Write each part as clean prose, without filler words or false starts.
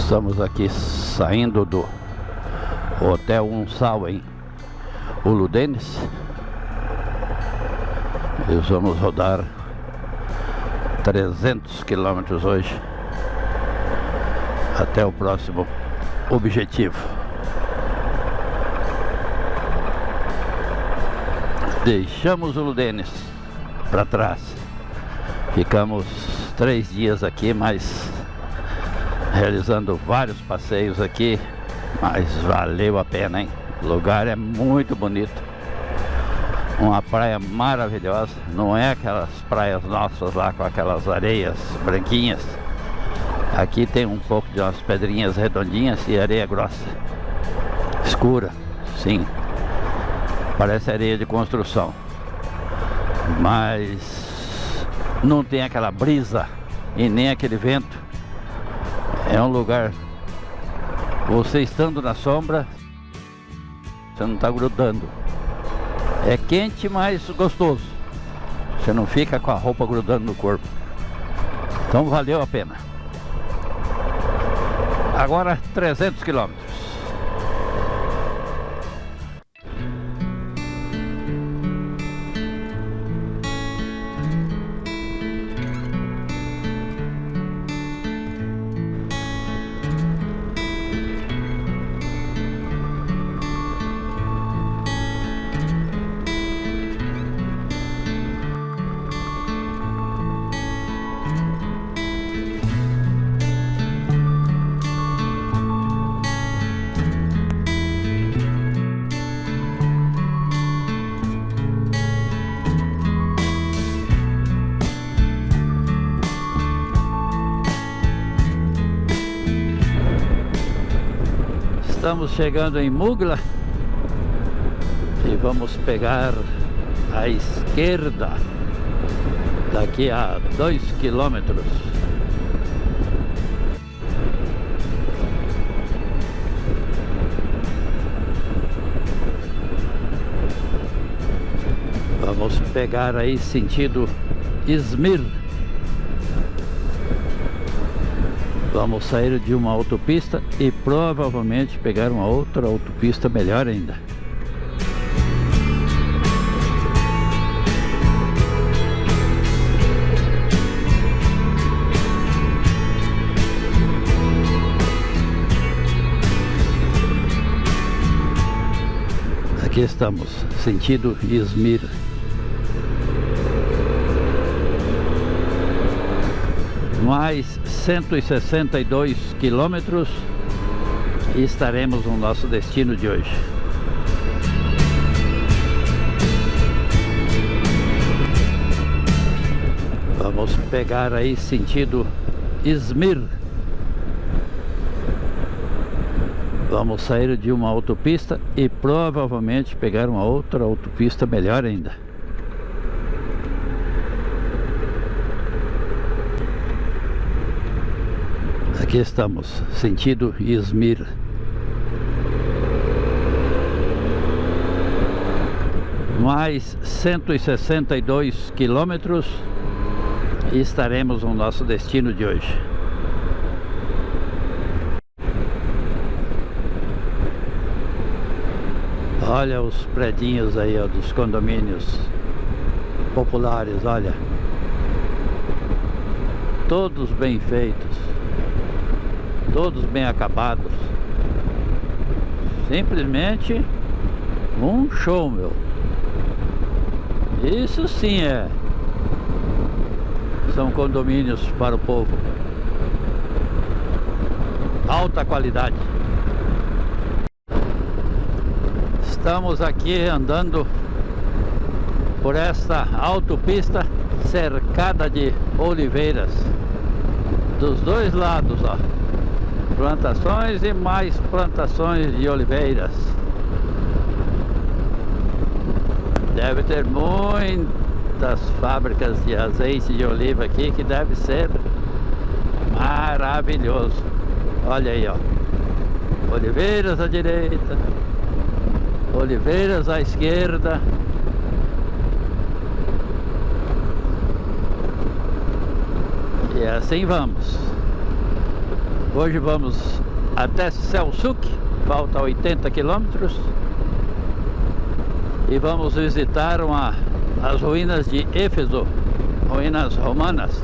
Estamos aqui saindo do Hotel Unsal em Uludenes. E vamos rodar 300 quilômetros hoje até o próximo objetivo. Deixamos Uludenes para trás. Ficamos 3 dias aqui, mas realizando vários passeios aqui, mas valeu a pena, hein? O lugar é muito bonito, uma praia maravilhosa. Não é aquelas praias nossas lá com aquelas areias branquinhas. Aqui tem um pouco de umas pedrinhas redondinhas e areia grossa, escura, sim, parece areia de construção, mas não tem aquela brisa e nem aquele vento. É um lugar, você estando na sombra, você não está grudando. É quente, mas gostoso. Você não fica com a roupa grudando no corpo. Então valeu a pena. Agora 300 quilômetros. Estamos chegando em Mugla e vamos pegar a esquerda daqui a 2 quilômetros. Vamos pegar aí sentido Izmir. Vamos sair de uma autopista e provavelmente pegar uma outra autopista melhor ainda. Aqui estamos, sentido Izmir. Mais 162 quilômetros e estaremos no nosso destino de hoje. Vamos pegar aí sentido Izmir. Vamos sair de uma autopista e provavelmente pegar uma outra autopista melhor ainda. Aqui estamos, sentido Izmir. Mais 162 quilômetros e estaremos no nosso destino de hoje. Olha os predinhos aí, ó, dos condomínios populares, olha. Todos bem feitos. Todos bem acabados. Simplesmente um show, meu. Isso sim são condomínios para o povo. Alta qualidade. Estamos aqui andando por esta autopista cercada de oliveiras. Dos dois lados, ó. Plantações e mais plantações de oliveiras. Deve ter muitas fábricas de azeite de oliva aqui, que deve ser maravilhoso. Olha aí, ó. Oliveiras à direita, oliveiras à esquerda. E assim vamos. Hoje vamos até Selçuk, falta 80 quilômetros. E vamos visitar as ruínas de Éfeso, ruínas romanas.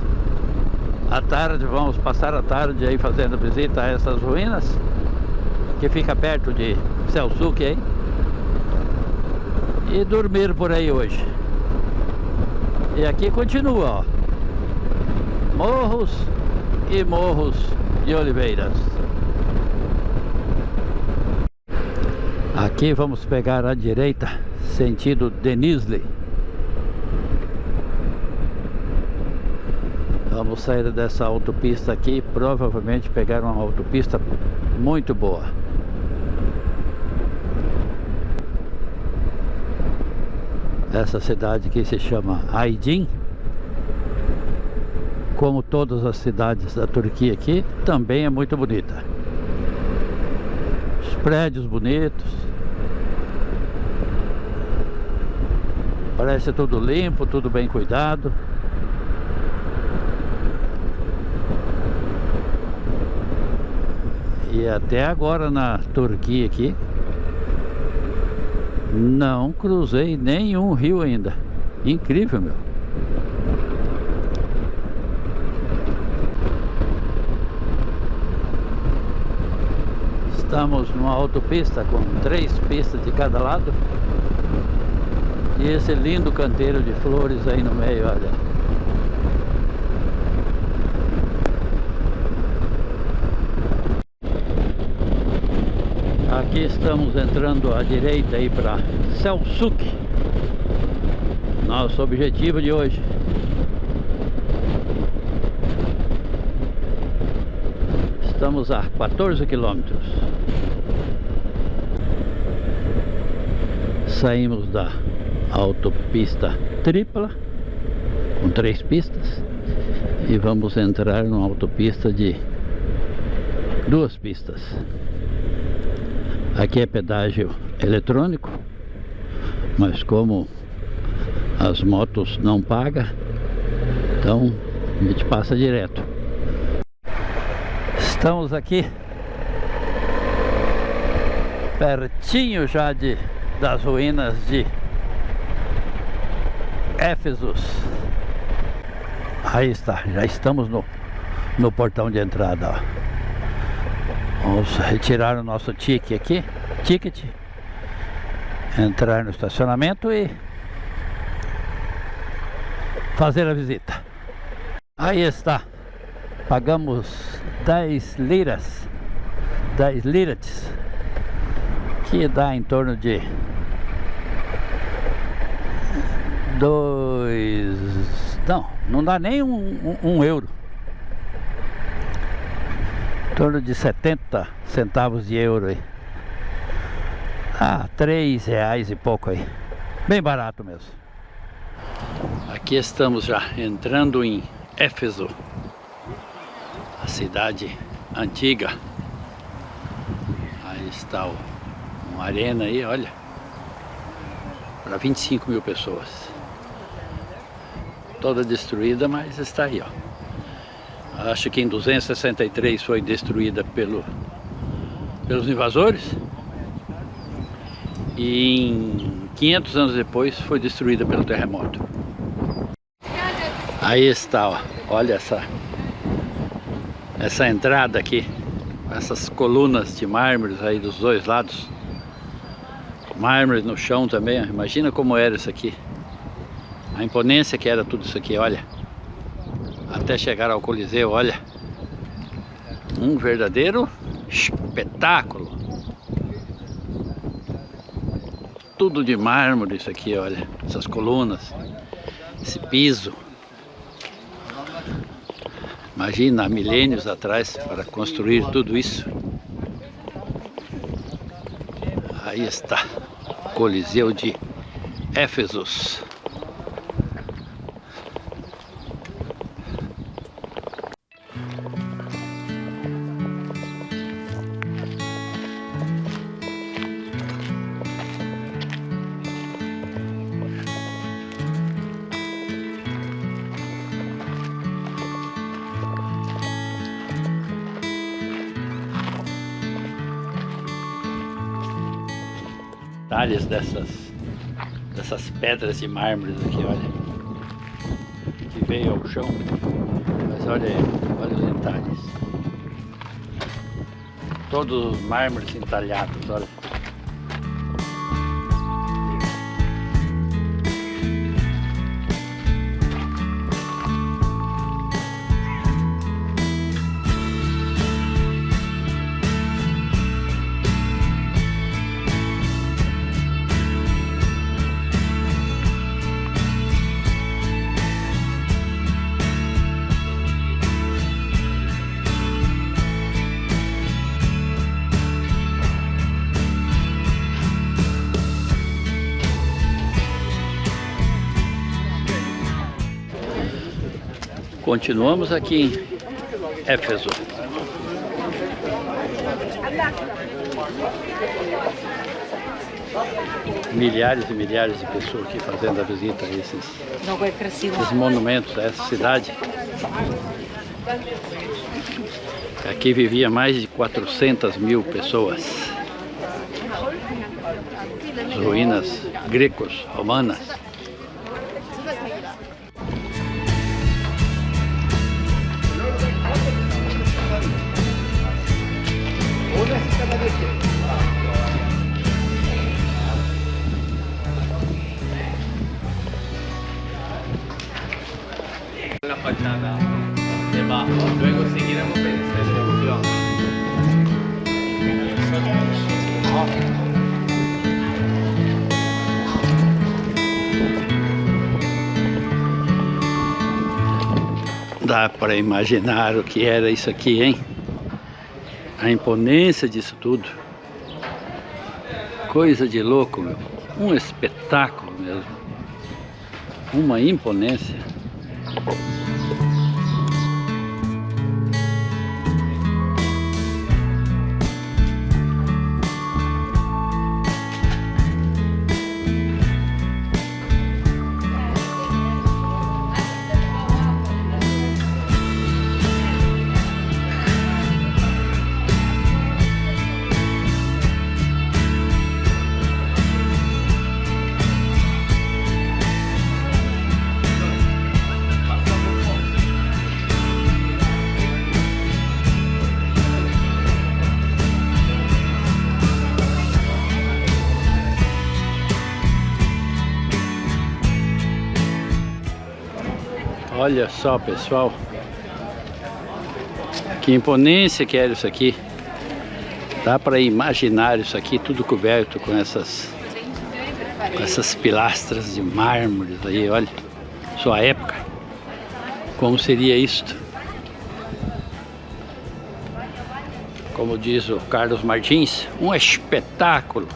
À tarde, vamos passar a tarde aí fazendo visita a essas ruínas, que fica perto de Selçuk aí. E dormir por aí hoje. E aqui continua, ó. Morros e morros de oliveiras. Aqui vamos pegar a direita, sentido Denizli. Vamos sair dessa autopista aqui e provavelmente pegar uma autopista muito boa. Essa cidade aqui se chama Aydin. Como todas as cidades da Turquia aqui, também é muito bonita. Os prédios bonitos. Parece tudo limpo, tudo bem cuidado. E até agora na Turquia aqui não cruzei nenhum rio ainda. Incrível, meu. Estamos numa autopista com 3 pistas de cada lado. E esse lindo canteiro de flores aí no meio, olha. Aqui estamos entrando à direita aí para Selçuk. Nosso objetivo de hoje. Estamos a 14 quilômetros. Saímos da autopista tripla, com 3 pistas, e vamos entrar numa autopista de 2 pistas. Aqui é pedágio eletrônico, mas como as motos não pagam, então a gente passa direto. Estamos aqui pertinho já das ruínas de Éfeso. Aí está, já estamos no portão de entrada, ó. Vamos retirar o nosso ticket aqui, entrar no estacionamento e fazer a visita. Aí está, pagamos 10 liras, 10 lirates, que dá em torno de não dá nem um euro. Em torno de 70 centavos de euro aí. Ah, 3 reais e pouco aí. Bem barato mesmo. Aqui estamos já entrando em Éfeso, a cidade antiga. Aí está uma arena aí, olha, para 25 mil pessoas. Toda destruída, mas está aí, ó. Acho que em 263 foi destruída pelos invasores. E em 500 anos depois foi destruída pelo terremoto. Aí está, ó. Olha essa entrada aqui. Essas colunas de mármores aí dos dois lados. Mármores no chão também, ó. Imagina como era isso aqui. A imponência que era tudo isso aqui, olha. Até chegar ao Coliseu, olha. Um verdadeiro espetáculo. Tudo de mármore isso aqui, olha. Essas colunas, esse piso. Imagina, há milênios atrás para construir tudo isso. Aí está, Coliseu de Éfeso. detalhes dessas pedras de mármore aqui, olha. Que veio ao chão. Mas olha aí, olha os detalhes. Todos os mármores entalhados, olha. Continuamos aqui em Éfeso. Milhares e milhares de pessoas aqui fazendo a visita a esses monumentos, a essa cidade. Aqui vivia mais de 400 mil pessoas. As ruínas grecos, romanas. La fachada debajo, luego seguiremos en esta ejecución. Dá para imaginar o que era isso aqui, hein? A imponência disso tudo. Coisa de louco, meu. Um espetáculo mesmo. Uma imponência. Olha só, pessoal, que imponência que era isso aqui. Dá para imaginar isso aqui tudo coberto com essas pilastras de mármore aí, olha, sua época, como seria isto. Como diz o Carlos Martins, um espetáculo.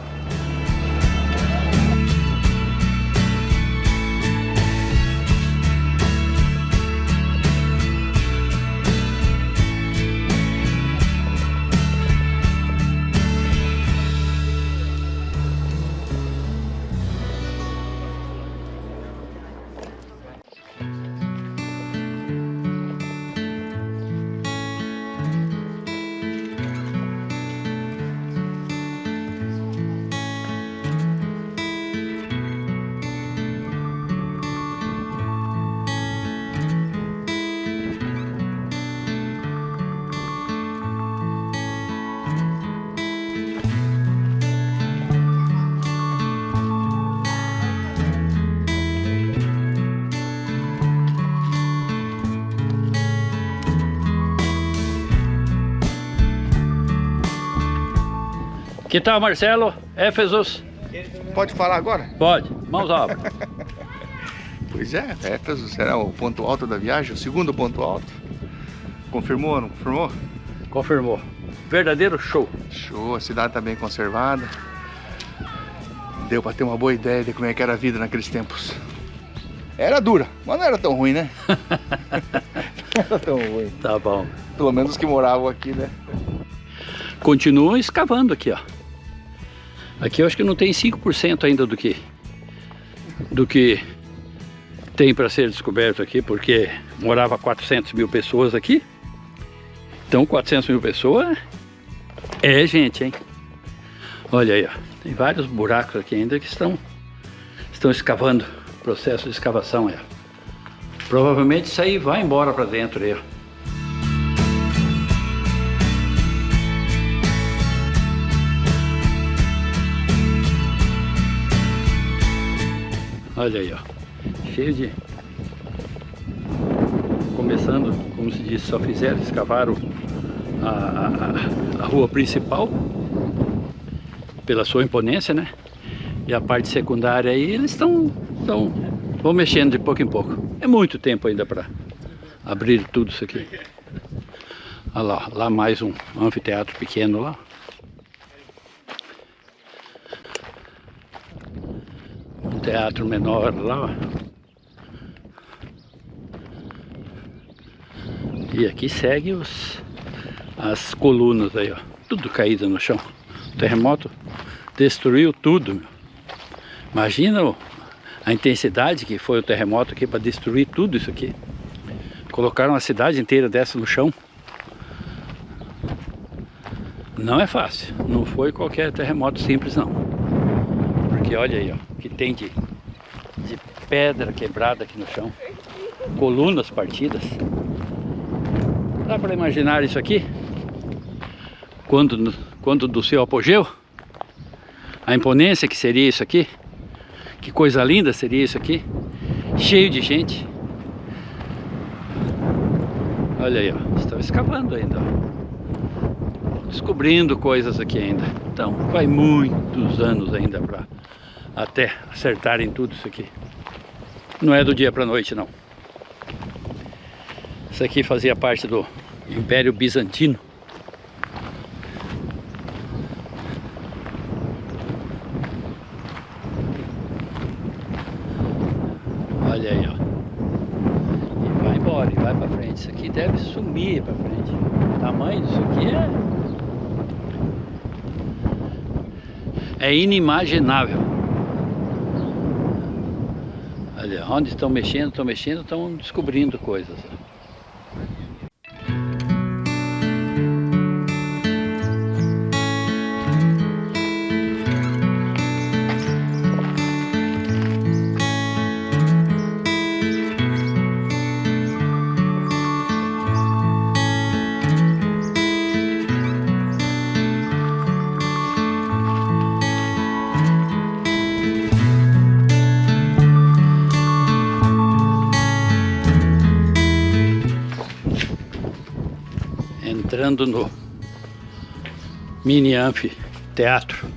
Que tal, Marcelo? Éfesos? Pode falar agora? Pode, mãos à obra. Pois é, Éfeso será o ponto alto da viagem, o segundo ponto alto. Confirmou ou não confirmou? Confirmou. Verdadeiro show. Show, a cidade está bem conservada. Deu para ter uma boa ideia de como é que era a vida naqueles tempos. Era dura, mas não era tão ruim, né? Não era tão ruim. Tá bom. Pelo menos os que moravam aqui, né? Continuam escavando aqui, ó. Aqui eu acho que não tem 5% ainda do que tem para ser descoberto aqui, porque morava 400 mil pessoas aqui. Então 400 mil pessoas é gente, hein? Olha aí, ó. Tem vários buracos aqui ainda que estão escavando. Processo de escavação aí, ó. Provavelmente isso aí vai embora para dentro aí, ó. Olha aí, ó. Cheio de... Começando, como se diz, só fizeram, escavaram a rua principal pela sua imponência, né? E a parte secundária aí eles vão mexendo de pouco em pouco. É muito tempo ainda para abrir tudo isso aqui. Olha lá mais um anfiteatro pequeno lá. Um teatro menor lá, ó. E aqui segue as colunas aí, ó. Tudo caído no chão. O terremoto destruiu tudo, meu. Imagina a intensidade que foi o terremoto aqui para destruir tudo isso aqui. Colocaram a cidade inteira dessa no chão. Não é fácil. Não foi qualquer terremoto simples, não. Porque olha aí, ó, o que tem de pedra quebrada aqui no chão. Colunas partidas. Dá para imaginar isso aqui? Quando do seu apogeu? A imponência que seria isso aqui? Que coisa linda seria isso aqui? Cheio de gente. Olha aí, ó. Estão escavando ainda, ó. Descobrindo coisas aqui ainda. Então vai muitos anos ainda para até acertarem tudo isso aqui. Não é do dia para a noite, não. Isso aqui fazia parte do Império Bizantino. Olha aí, ó. E vai embora, e vai pra frente. Isso aqui deve sumir pra frente. O tamanho disso aqui é inimaginável. Olha, onde estão mexendo, estão descobrindo coisas. Entrando no mini anfiteatro.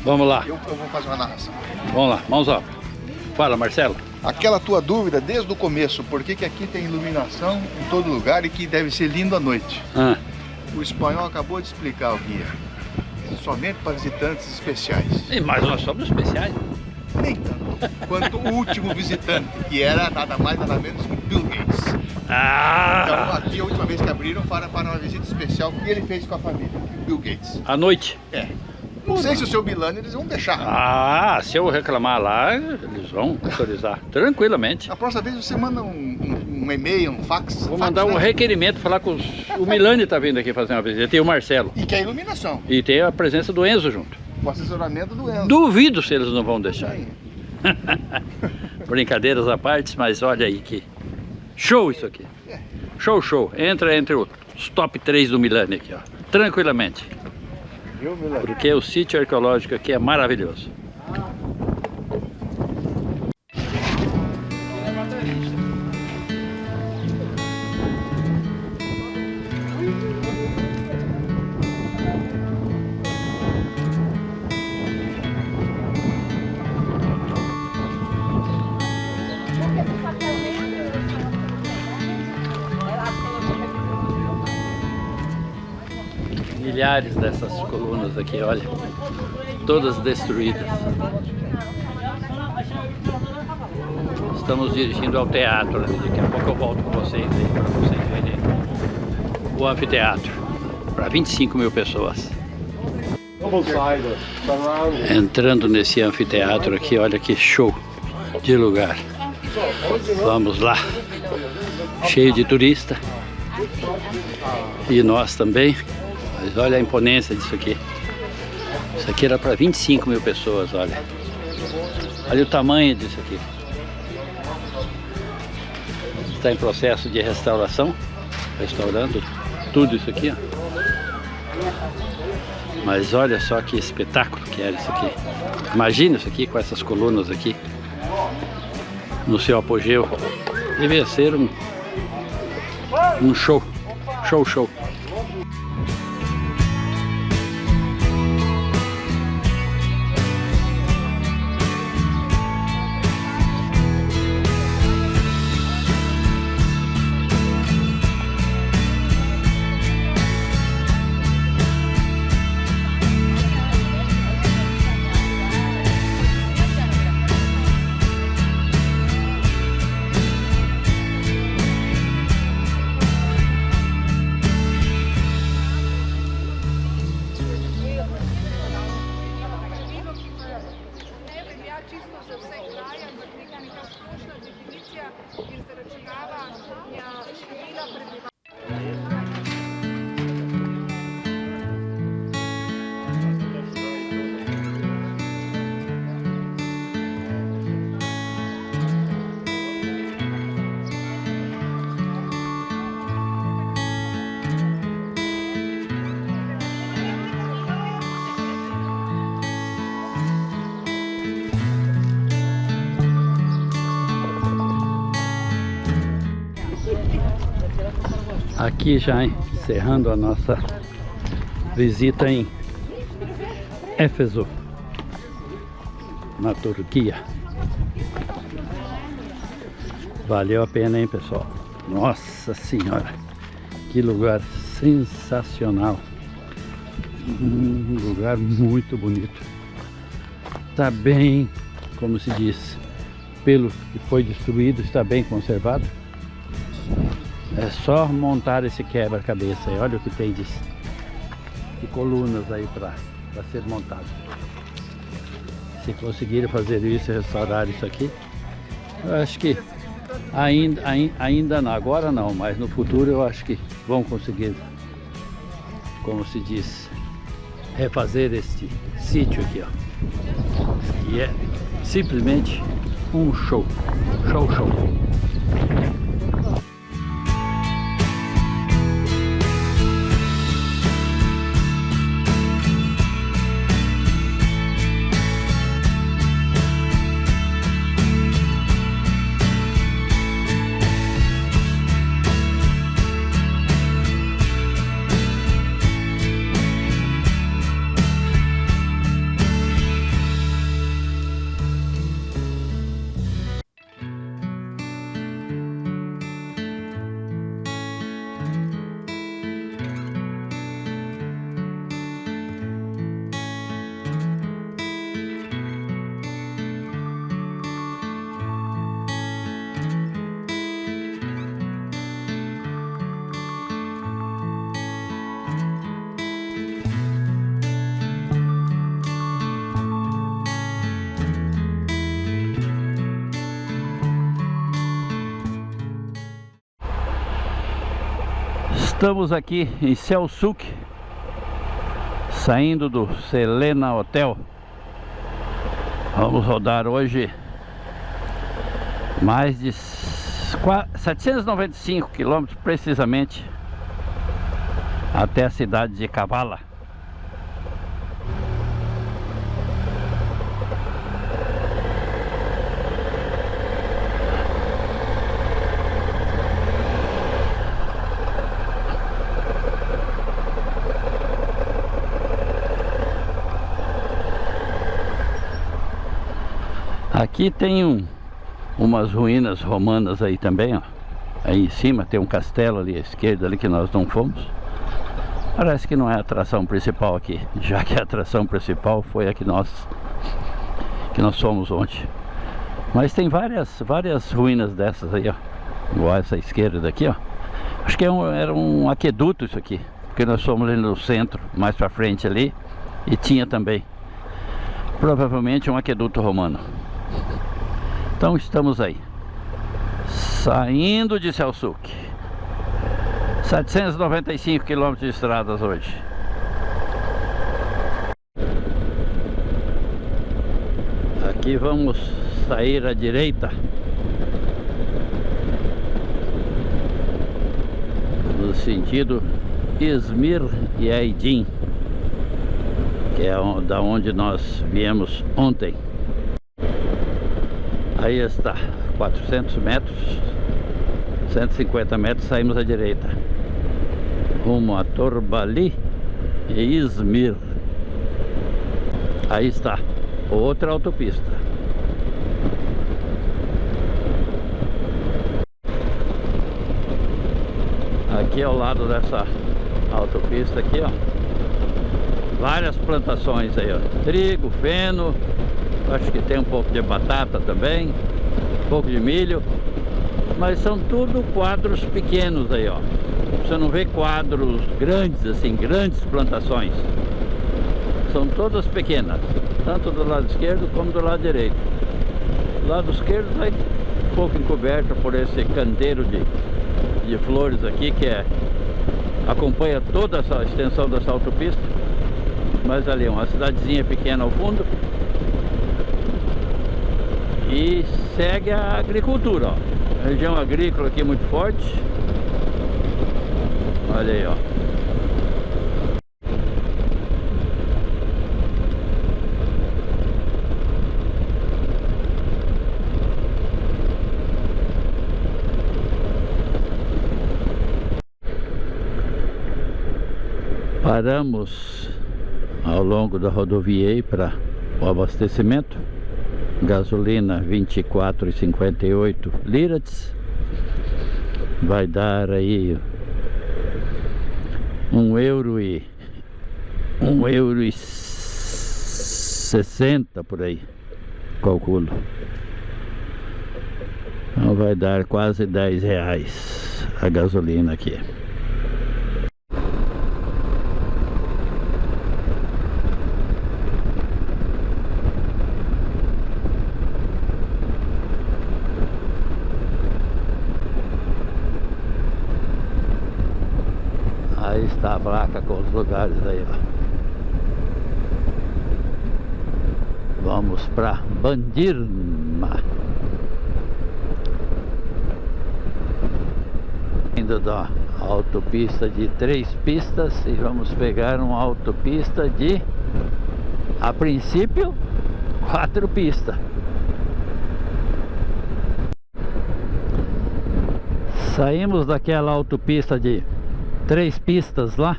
Vamos lá. Eu vou fazer uma narração. Vamos lá, mãos up. Fala, Marcelo. Aquela tua dúvida desde o começo, por que aqui tem iluminação em todo lugar e que deve ser lindo à noite? O espanhol acabou de explicar o guia. Somente para visitantes especiais. Mas nós somos especiais. Nem tanto quanto o último visitante, que era nada mais nada menos que Bill Gates. Então aqui a última vez que abriram para uma visita especial que ele fez com a família, Bill Gates. À noite? É. Não sei se o seu Milano eles vão deixar. Se eu reclamar lá, eles vão autorizar tranquilamente. A próxima vez você manda um e-mail, um fax. Vou mandar um requerimento, falar com o Milani está vindo aqui fazer uma visita. Tem o Marcelo. E que é iluminação. E tem a presença do Enzo junto. O assessoramento do Enzo. Duvido se eles não vão deixar. Brincadeiras à parte, mas olha aí que show isso aqui. Show. Entra entre os top 3 do Milani aqui, ó. Tranquilamente. Porque o sítio arqueológico aqui é maravilhoso. milhares dessas colunas aqui, olha, todas destruídas. Estamos dirigindo ao teatro, daqui a pouco eu volto com vocês aí, para vocês verem o anfiteatro, para 25 mil pessoas. Entrando nesse anfiteatro aqui, olha que show de lugar. Vamos lá, cheio de turista e nós também, mas olha a imponência disso aqui. Isso aqui era para 25 mil pessoas, olha. Olha o tamanho disso aqui. Está em processo de restauração, restaurando tudo isso aqui, ó. Mas olha só que espetáculo que era isso aqui. Imagina isso aqui com essas colunas aqui no seu apogeu. Devia ser um show. Show. Aqui já encerrando a nossa visita em Éfeso, na Turquia. Valeu a pena, hein, pessoal? Nossa Senhora, que lugar sensacional! Um lugar muito bonito. Está bem, como se diz, pelo que foi destruído, está bem conservado. É só montar esse quebra-cabeça aí. Olha o que tem de colunas aí para ser montado. Se conseguirem fazer isso e restaurar isso aqui, eu acho que ainda não, agora não, mas no futuro eu acho que vão conseguir, como se diz, refazer este sítio aqui, ó. E é simplesmente um show. Show. Estamos aqui em Selçuk, saindo do Selena Hotel. Vamos rodar hoje mais de 795 quilômetros precisamente até a cidade de Kavala. Aqui tem umas ruínas romanas aí também, ó. Aí em cima tem um castelo ali à esquerda ali que nós não fomos. Parece que não é a atração principal aqui, já que a atração principal foi a que nós fomos ontem. Mas tem várias ruínas dessas aí, ó. Igual essa esquerda daqui, ó. Acho que era um aqueduto isso aqui, porque nós fomos ali no centro, mais pra frente ali, e tinha também provavelmente um aqueduto romano. Então estamos aí, saindo de Selçuk. 795 km de estradas hoje. Aqui vamos sair à direita, no sentido Izmir e Aydin, que é da onde nós viemos ontem. Aí está, 400 metros, 150 metros, saímos à direita, rumo a Torbali e Izmir. Aí está, outra autopista. Aqui ao lado dessa autopista aqui, ó, várias plantações aí, ó, trigo, feno, acho que tem um pouco de batata também, um pouco de milho, mas são tudo quadros pequenos aí, ó. Você não vê quadros grandes assim, grandes plantações. São todas pequenas, tanto do lado esquerdo como do lado direito. Do lado esquerdo está um pouco encoberto por esse canteiro de flores aqui, que acompanha toda essa extensão dessa autopista. Mas ali uma cidadezinha pequena ao fundo. E segue a agricultura, ó. Região agrícola aqui muito forte. Olha aí, ó. Paramos ao longo da rodovia para o abastecimento. Gasolina 24,58 liras. Vai dar aí €1,60 por aí, calculo. Então vai dar quase R$10 a gasolina aqui. Aí está a placa com os lugares aí, ó. Vamos para Bandirma. Indo da autopista de 3 pistas e vamos pegar uma autopista de, a princípio, 4 pistas. Saímos daquela autopista de 3 pistas lá,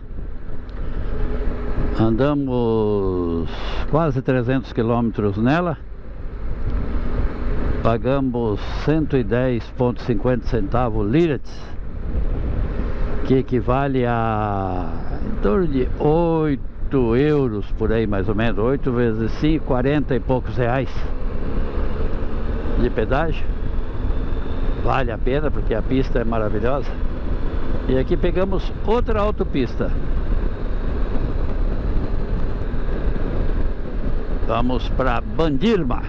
andamos quase 300 quilômetros nela, pagamos 110,50 centavos liras, que equivale a em torno de 8 euros por aí, mais ou menos, 8 vezes 5, 40 e poucos reais de pedágio. Vale a pena porque a pista é maravilhosa. E aqui pegamos outra autopista. Vamos para Bandirma.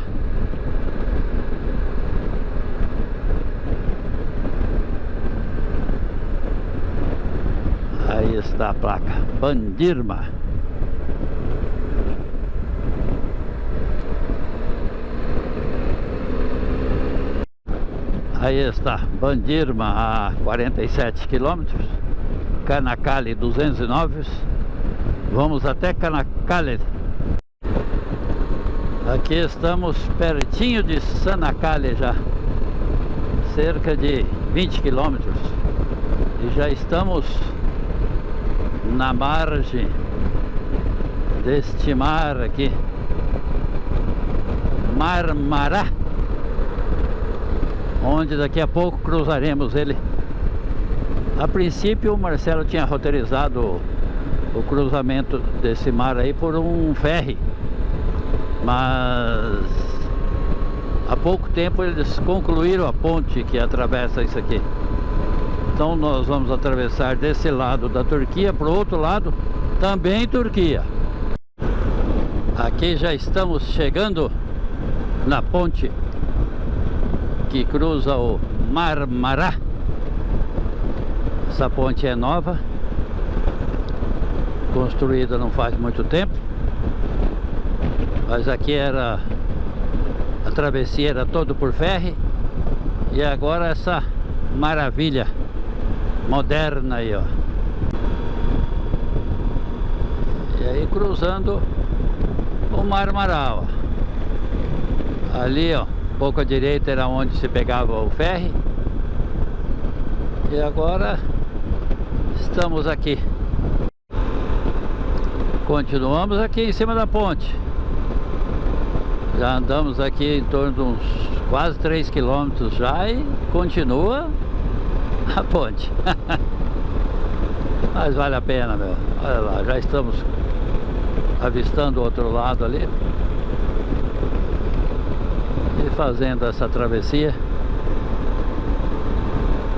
Aí está a placa, Bandirma. Aí está, Bandirma a 47 quilômetros, Kanakale 209, vamos até Kanakale. Aqui estamos pertinho de Sanakale já, cerca de 20 quilômetros, e já estamos na margem deste mar aqui, Marmará, onde daqui a pouco cruzaremos ele. A princípio o Marcelo tinha roteirizado o cruzamento desse mar aí por um ferry, mas há pouco tempo eles concluíram a ponte que atravessa isso aqui. Então nós vamos atravessar desse lado da Turquia para o outro lado, também Turquia. Aqui já estamos chegando na ponte que cruza o Marmará. Essa ponte é nova, construída não faz muito tempo, mas aqui era a travessia, era todo por ferry, e agora essa maravilha moderna aí, ó. E aí cruzando o Marmará, ó. Ali, ó, um pouco à direita era onde se pegava o ferry, e agora estamos aqui. Continuamos aqui em cima da ponte. Já andamos aqui em torno de uns quase 3 quilômetros já e continua a ponte. Mas vale a pena, meu. Olha lá, já estamos avistando o outro lado ali e fazendo essa travessia.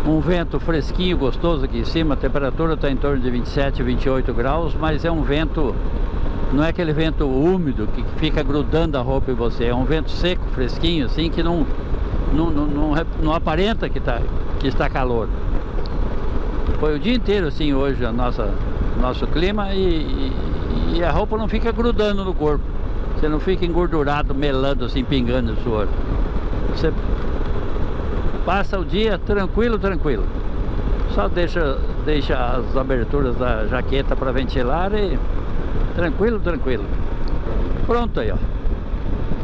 Um vento fresquinho, gostoso aqui em cima. A temperatura está em torno de 27, 28 graus, mas é um vento, não é aquele vento úmido que fica grudando a roupa em você. É um vento seco, fresquinho, assim, que não aparenta que está calor. Foi o dia inteiro assim hoje nosso clima, e a roupa não fica grudando no corpo. Você não fica engordurado, melando assim, pingando suor. Você passa o dia tranquilo. Só deixa as aberturas da jaqueta para ventilar e tranquilo. Pronto aí, ó.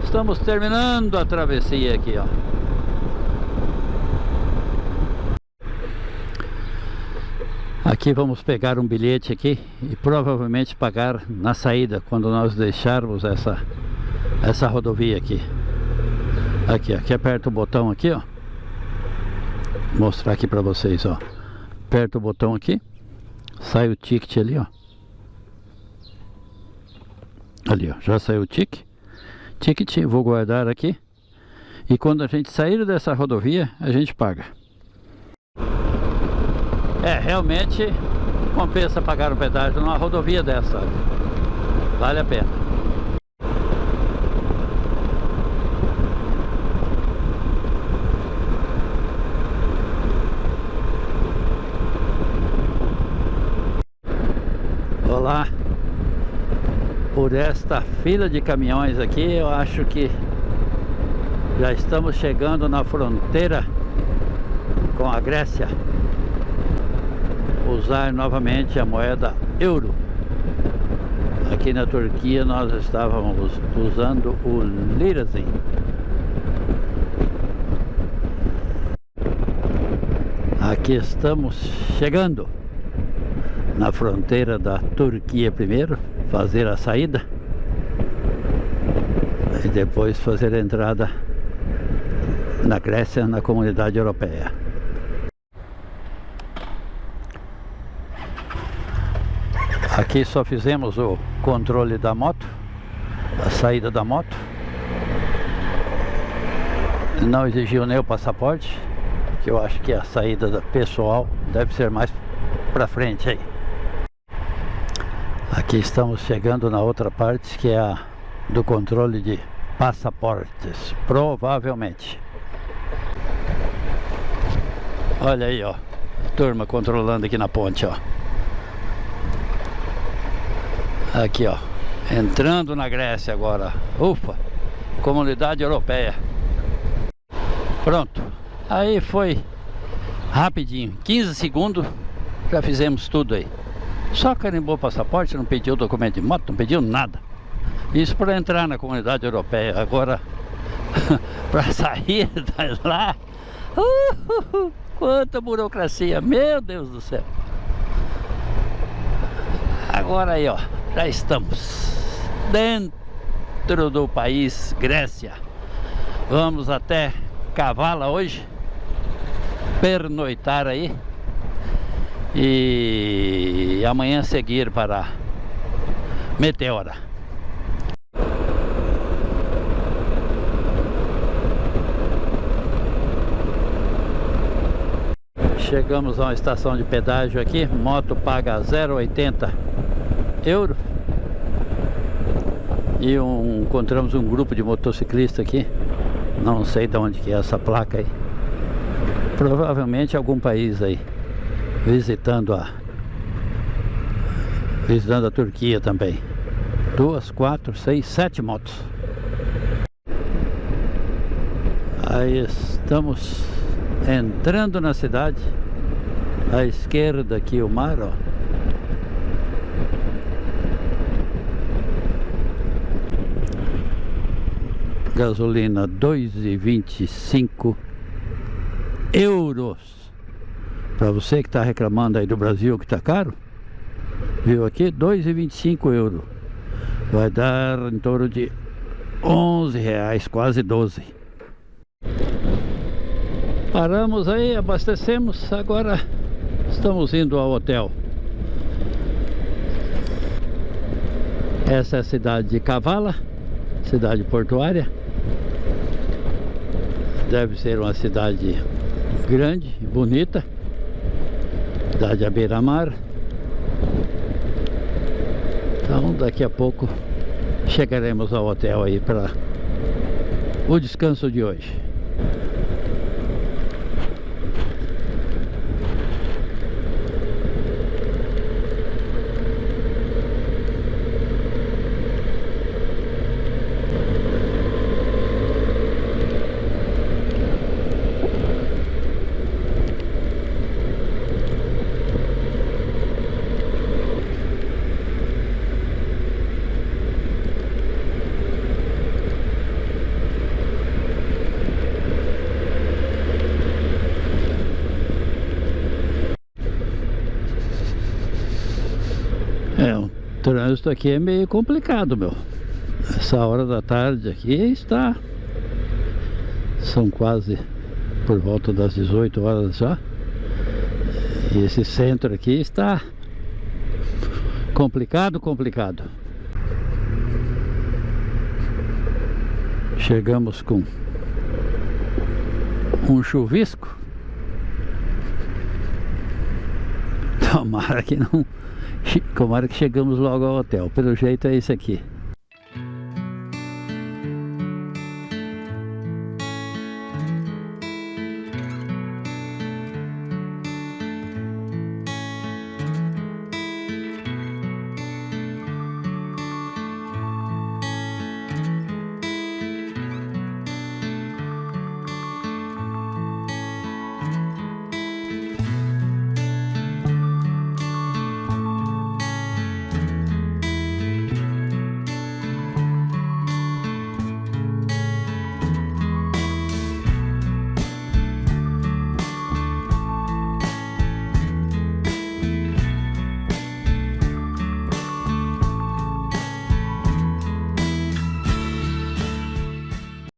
Estamos terminando a travessia aqui, ó. Aqui vamos pegar um bilhete aqui e provavelmente pagar na saída, quando nós deixarmos essa rodovia aqui. Aqui aperta o botão aqui, ó. Vou mostrar aqui para vocês, ó. Aperta o botão aqui, sai o ticket ali, ó. Ali, ó, já saiu o ticket, vou guardar aqui. E quando a gente sair dessa rodovia, a gente paga. Realmente compensa pagar o pedágio numa rodovia dessa. Vale a pena. Olá. Por esta fila de caminhões aqui, eu acho que já estamos chegando na fronteira com a Grécia. Usar novamente a moeda euro. Aqui na Turquia nós estávamos usando o lirazi. Aqui estamos chegando na fronteira da Turquia primeiro, fazer a saída e depois fazer a entrada na Grécia, na Comunidade Europeia. Aqui só fizemos o controle da moto, a saída da moto. Não exigiu nem o passaporte, que eu acho que a saída pessoal deve ser mais para frente aí. Aqui estamos chegando na outra parte, que é a do controle de passaportes, provavelmente. Olha aí, ó, turma controlando aqui na ponte, ó. Aqui, ó, entrando na Grécia agora. Ufa, Comunidade Europeia. Pronto, aí foi rapidinho, 15 segundos, já fizemos tudo aí. Só carimbou o passaporte, não pediu documento de moto, não pediu nada. Isso para entrar na Comunidade Europeia. Agora, para sair de lá, quanta burocracia, meu Deus do céu. Agora aí, ó, já estamos dentro do país Grécia. Vamos até Kavala hoje, pernoitar aí, e amanhã seguir para Meteora. Chegamos a uma estação de pedágio aqui. Moto paga 0,80 € e encontramos um grupo de motociclistas aqui. Não sei de onde que é essa placa aí. Provavelmente algum país aí, visitando a Turquia também. 2, 4, 6, 7 motos. Aí estamos entrando na cidade. À esquerda aqui o mar, ó. Gasolina 2,25 €. Para você que está reclamando aí do Brasil que está caro, viu aqui? 2,25 €. Vai dar em torno de R$11, quase 12. Paramos aí, abastecemos, agora estamos indo ao hotel. Essa é a cidade de Kavala, cidade portuária. Deve ser uma cidade grande e bonita, cidade à beira-mar. Então daqui a pouco chegaremos ao hotel aí para o descanso de hoje. O trânsito aqui é meio complicado, meu. Essa hora da tarde aqui está... São quase por volta das 18 horas já. E esse centro aqui está complicado. Chegamos com um chuvisco. Tomara que chegamos logo ao hotel. Pelo jeito é esse aqui.